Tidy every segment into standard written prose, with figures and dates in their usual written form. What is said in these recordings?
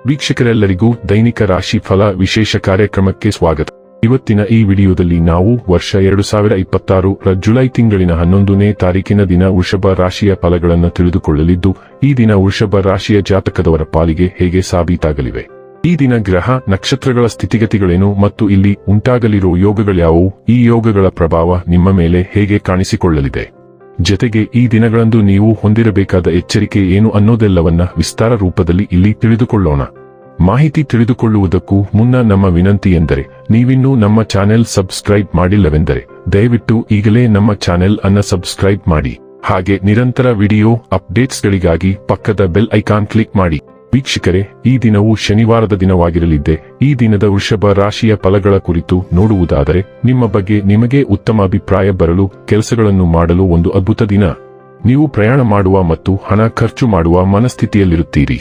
ವೀಕ್ಷಕರೆಲ್ಲರಿಗೂ ದೈನಿಕ ರಾಶಿ ಫಲ ವಿಶೇಷ ಕಾರ್ಯಕ್ರಮಕ್ಕೆ ಸ್ವಾಗತ. ಇವತ್ತಿನ ಈ ವಿಡಿಯೋದಲ್ಲಿ ನಾವು ವರ್ಷ 2026 ರ ಜುಲೈ ತಿಂಗಳಿನ 11ನೇ ತಾರೀಕಿನ ದಿನ ವೃಷಭ ರಾಶಿಯ ಫಲಗಳನ್ನು ತಿಳಿದುಕೊಳ್ಳಲಿದ್ದು, ಈ ದಿನ ವೃಷಭ ರಾಶಿಯ ಜಾತಕದವರ ಪಾಲಿಗೆ ಹೇಗೆ ಸಾಬೀತಾಗಲಿವೆ, ಈ ದಿನ ಗ್ರಹ ನಕ್ಷತ್ರಗಳ ಸ್ಥಿತಿಗತಿಗಳೇನು ಮತ್ತು ಇಲ್ಲಿ ಉಂಟಾಗಲಿರುವ ಯೋಗಗಳ್ಯಾವುವು, ಈ ಯೋಗಗಳ ಪ್ರಭಾವ ನಿಮ್ಮ ಮೇಲೆ ಹೇಗೆ ಕಾಣಿಸಿಕೊಳ್ಳಲಿದೆ, ಜೊತೆಗೆ ಈ ದಿನಗಳಂದು ನೀವು ಹೊಂದಿರಬೇಕಾದ ಎಚ್ಚರಿಕೆ ಏನು ಅನ್ನೋದೆಲ್ಲವನ್ನ ವಿಸ್ತಾರ ರೂಪದಲ್ಲಿ ಇಲ್ಲಿ ತಿಳಿದುಕೊಳ್ಳೋಣ. ಮಾಹಿತಿ ತಿಳಿದುಕೊಳ್ಳುವುದಕ್ಕೂ ಮುನ್ನ ನಮ್ಮ ವಿನಂತಿ ಎಂದರೆ, ನೀವಿನ್ನೂ ನಮ್ಮ ಚಾನೆಲ್ ಸಬ್ಸ್ಕ್ರೈಬ್ ಮಾಡಿಲ್ಲವೆಂದರೆ ದಯವಿಟ್ಟು ಈಗಲೇ ನಮ್ಮ ಚಾನೆಲ್ ಅನ್ನು ಸಬ್ಸ್ಕ್ರೈಬ್ ಮಾಡಿ. ಹಾಗೆ ನಿರಂತರ ವಿಡಿಯೋ ಅಪ್ಡೇಟ್ಸ್ಗಳಿಗಾಗಿ ಪಕ್ಕದ ಬೆಲ್ ಐಕಾನ್ ಕ್ಲಿಕ್ ಮಾಡಿ. ವೀಕ್ಷಕರೇ, ಈ ದಿನವು ಶನಿವಾರದ ದಿನವಾಗಿರಲಿದ್ದೆ. ಈ ದಿನದ ವೃಷಭ ರಾಶಿಯ ಫಲಗಳ ಕುರಿತು ನೋಡುವುದಾದರೆ, ನಿಮ್ಮ ಬಗ್ಗೆ ನಿಮಗೆ ಉತ್ತಮ ಅಭಿಪ್ರಾಯ ಬರಲು, ಕೆಲಸಗಳನ್ನು ಮಾಡಲು ಒಂದು ಅದ್ಭುತ ದಿನ. ನೀವು ಪ್ರಯಾಣ ಮಾಡುವ ಮತ್ತು ಹಣ ಖರ್ಚು ಮಾಡುವ ಮನಸ್ಥಿತಿಯಲ್ಲಿರುತ್ತೀರಿ.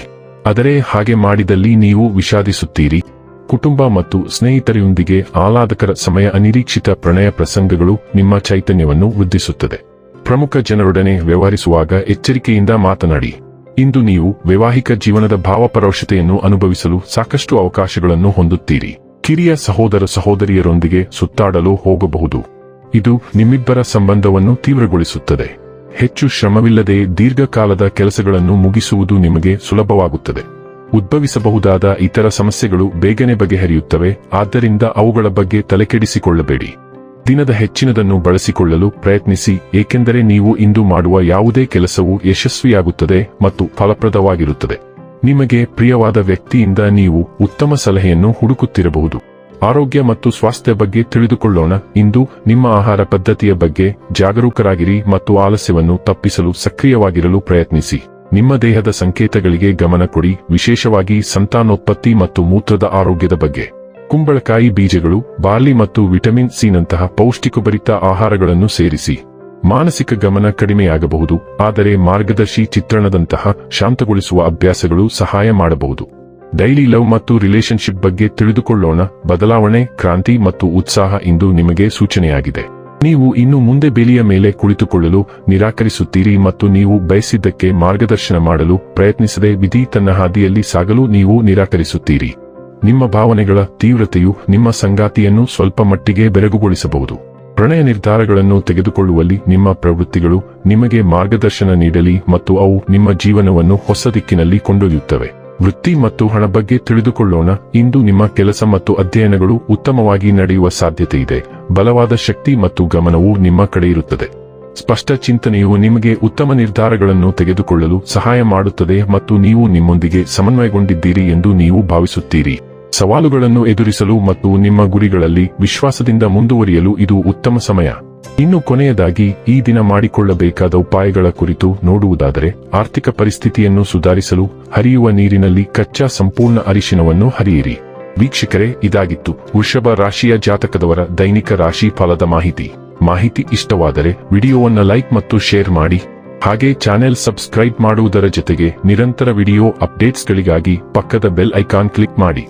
ಆದರೆ ಹಾಗೆ ಮಾಡಿದಲ್ಲಿ ನೀವು ವಿಷಾದಿಸುತ್ತೀರಿ. ಕುಟುಂಬ ಮತ್ತು ಸ್ನೇಹಿತರೊಂದಿಗೆ ಆಹ್ಲಾದಕರ ಸಮಯ, ಅನಿರೀಕ್ಷಿತ ಪ್ರಣಯ ಪ್ರಸಂಗಗಳು ನಿಮ್ಮ ಚೈತನ್ಯವನ್ನು ವೃದ್ಧಿಸುತ್ತದೆ. ಪ್ರಮುಖ ಜನರೊಡನೆ ವ್ಯವಹರಿಸುವಾಗ ಎಚ್ಚರಿಕೆಯಿಂದ ಮಾತನಾಡಿ. ಇಂದು ನೀವು ವೈವಾಹಿಕ ಜೀವನದ ಭಾವಪರವಶತೆಯನ್ನು ಅನುಭವಿಸಲು ಸಾಕಷ್ಟು ಅವಕಾಶಗಳನ್ನು ಹೊಂದುತ್ತೀರಿ. ಕಿರಿಯ ಸಹೋದರ ಸಹೋದರಿಯರೊಂದಿಗೆ ಸುತ್ತಾಡಲು ಹೋಗಬಹುದು. ಇದು ನಿಮ್ಮಿಬ್ಬರ ಸಂಬಂಧವನ್ನು ತೀವ್ರಗೊಳಿಸುತ್ತದೆ. ಹೆಚ್ಚು ಶ್ರಮವಿಲ್ಲದೆ ದೀರ್ಘಕಾಲದ ಕೆಲಸಗಳನ್ನು ಮುಗಿಸುವುದು ನಿಮಗೆ ಸುಲಭವಾಗುತ್ತದೆ. ಉದ್ಭವಿಸಬಹುದಾದ ಇತರ ಸಮಸ್ಯೆಗಳು ಬೇಗನೆ ಬಗೆಹರಿಯುತ್ತವೆ, ಆದ್ದರಿಂದ ಅವುಗಳ ಬಗ್ಗೆ ತಲೆಕೆಡಿಸಿಕೊಳ್ಳಬೇಡಿ. ದಿನದ ಹೆಚ್ಚಿನದನ್ನು ಬಳಸಿಕೊಳ್ಳಲು ಪ್ರಯತ್ನಿಸಿ, ಏಕೆಂದರೆ ನೀವು ಇಂದು ಮಾಡುವ ಯಾವುದೇ ಕೆಲಸವೂ ಯಶಸ್ವಿಯಾಗುತ್ತದೆ ಮತ್ತು ಫಲಪ್ರದವಾಗಿರುತ್ತದೆ. ನಿಮಗೆ ಪ್ರಿಯವಾದ ವ್ಯಕ್ತಿಯಿಂದ ನೀವು ಉತ್ತಮ ಸಲಹೆಯನ್ನು ಹುಡುಕುತ್ತಿರಬಹುದು. ಆರೋಗ್ಯ ಮತ್ತು ಸ್ವಾಸ್ಥ್ಯ ಬಗ್ಗೆ ತಿಳಿದುಕೊಳ್ಳೋಣ. ಇಂದು ನಿಮ್ಮ ಆಹಾರ ಪದ್ಧತಿಯ ಬಗ್ಗೆ ಜಾಗರೂಕರಾಗಿರಿ ಮತ್ತು ಆಲಸ್ಯವನ್ನು ತಪ್ಪಿಸಲು ಸಕ್ರಿಯವಾಗಿರಲು ಪ್ರಯತ್ನಿಸಿ. ನಿಮ್ಮ ದೇಹದ ಸಂಕೇತಗಳಿಗೆ ಗಮನ ಕೊಡಿ, ವಿಶೇಷವಾಗಿ ಸಂತಾನೋತ್ಪತ್ತಿ ಮತ್ತು ಮೂತ್ರದ ಆರೋಗ್ಯದ ಬಗ್ಗೆ. ಕುಂಬಳಕಾಯಿ ಬೀಜಗಳು, ಬಾರ್ಲಿ ಮತ್ತು ವಿಟಮಿನ್ ಸಿ ನಂತಹ ಪೌಷ್ಟಿಕಭರಿತ ಆಹಾರಗಳನ್ನು ಸೇರಿಸಿ. ಮಾನಸಿಕ ಗಮನ ಕಡಿಮೆಯಾಗಬಹುದು, ಆದರೆ ಮಾರ್ಗದರ್ಶಿ ಚಿತ್ರಣದಂತಹ ಶಾಂತಗೊಳಿಸುವ ಅಭ್ಯಾಸಗಳು ಸಹಾಯ ಮಾಡಬಹುದು. ಡೈಲಿ ಲವ್ ಮತ್ತು ರಿಲೇಶನ್ಶಿಪ್ ಬಗ್ಗೆ ತಿಳಿದುಕೊಳ್ಳೋಣ. ಬದಲಾವಣೆ, ಕ್ರಾಂತಿ ಮತ್ತು ಉತ್ಸಾಹ ಇಂದು ನಿಮಗೆ ಸೂಚನೆಯಾಗಿದೆ. ನೀವು ಇನ್ನು ಮುಂದೆ ಬೇಲಿಯ ಮೇಲೆ ಕುಳಿತುಕೊಳ್ಳಲು ನಿರಾಕರಿಸುತ್ತೀರಿ ಮತ್ತು ನೀವು ಬಯಸಿದ್ದಕ್ಕೆ ಮಾರ್ಗದರ್ಶನ ಮಾಡಲು ಪ್ರಯತ್ನಿಸದೆ ವಿಧಿ ತನ್ನ ಹಾದಿಯಲ್ಲಿ ಸಾಗಲು ನೀವು ನಿರಾಕರಿಸುತ್ತೀರಿ. ನಿಮ್ಮ ಭಾವನೆಗಳ ತೀವ್ರತೆಯು ನಿಮ್ಮ ಸಂಗಾತಿಯನ್ನು ಸ್ವಲ್ಪ ಮಟ್ಟಿಗೆ ಬೆರಗುಗೊಳಿಸಬಹುದು. ಪ್ರಣಯ ನಿರ್ಧಾರಗಳನ್ನು ತೆಗೆದುಕೊಳ್ಳುವಲ್ಲಿ ನಿಮ್ಮ ಪ್ರವೃತ್ತಿಗಳು ನಿಮಗೆ ಮಾರ್ಗದರ್ಶನ ನೀಡಲಿ ಮತ್ತು ಅವು ನಿಮ್ಮ ಜೀವನವನ್ನು ಹೊಸ ದಿಕ್ಕಿನಲ್ಲಿ ಕೊಂಡೊಯ್ಯುತ್ತವೆ. ವೃತ್ತಿ ಮತ್ತು ಹಣ ಬಗ್ಗೆ ತಿಳಿದುಕೊಳ್ಳೋಣ. ಇಂದು ನಿಮ್ಮ ಕೆಲಸ ಮತ್ತು ಅಧ್ಯಯನಗಳು ಉತ್ತಮವಾಗಿ ನಡೆಯುವ ಸಾಧ್ಯತೆ ಇದೆ. ಬಲವಾದ ಶಕ್ತಿ ಮತ್ತು ಗಮನವು ನಿಮ್ಮ ಕಡೆ ಇರುತ್ತದೆ. ಸ್ಪಷ್ಟ ಚಿಂತನೆಯು ನಿಮಗೆ ಉತ್ತಮ ನಿರ್ಧಾರಗಳನ್ನು ತೆಗೆದುಕೊಳ್ಳಲು ಸಹಾಯ ಮಾಡುತ್ತದೆ ಮತ್ತು ನೀವು ನಿಮ್ಮೊಂದಿಗೆ ಸಮನ್ವಯಗೊಂಡಿದ್ದೀರಿ ಎಂದು ನೀವು ಭಾವಿಸುತ್ತೀರಿ. ಸವಾಲುಗಳನ್ನು ಎದುರಿಸಲು ಮತ್ತು ನಿಮ್ಮ ಗುರಿಗಳಲ್ಲಿ ವಿಶ್ವಾಸದಿಂದ ಮುಂದುವರಿಯಲು ಇದು ಉತ್ತಮ ಸಮಯ. ಇನ್ನು ಕೊನೆಯದಾಗಿ, ಈ ದಿನ ಮಾಡಿಕೊಳ್ಳಬೇಕಾದ ಉಪಾಯಗಳ ಕುರಿತು ನೋಡುವುದಾದರೆ, ಆರ್ಥಿಕ ಪರಿಸ್ಥಿತಿಯನ್ನು ಸುಧಾರಿಸಲು ಹರಿಯುವ ನೀರಿನಲ್ಲಿ ಕಚ್ಚಾ ಸಂಪೂರ್ಣ ಅರಿಶಿನವನ್ನು ಹರಿಯಿರಿ. ವೀಕ್ಷಕರೇ, ಇದಾಗಿತ್ತು ವೃಷಭ ರಾಶಿಯ ಜಾತಕದವರ ದೈನಿಕ ರಾಶಿ ಫಲದ ಮಾಹಿತಿ ಇಷ್ಟವಾದರೆ ವಿಡಿಯೋವನ್ನು ಲೈಕ್ ಮತ್ತು ಶೇರ್ ಮಾಡಿ. ಹಾಗೆ ಚಾನೆಲ್ ಸಬ್ಸ್ಕ್ರೈಬ್ ಮಾಡುವುದರ ಜೊತೆಗೆ ನಿರಂತರ ವಿಡಿಯೋ ಅಪ್ಡೇಟ್ಸ್ಗಳಿಗಾಗಿ ಪಕ್ಕದ ಬೆಲ್ ಐಕಾನ್ ಕ್ಲಿಕ್ ಮಾಡಿ.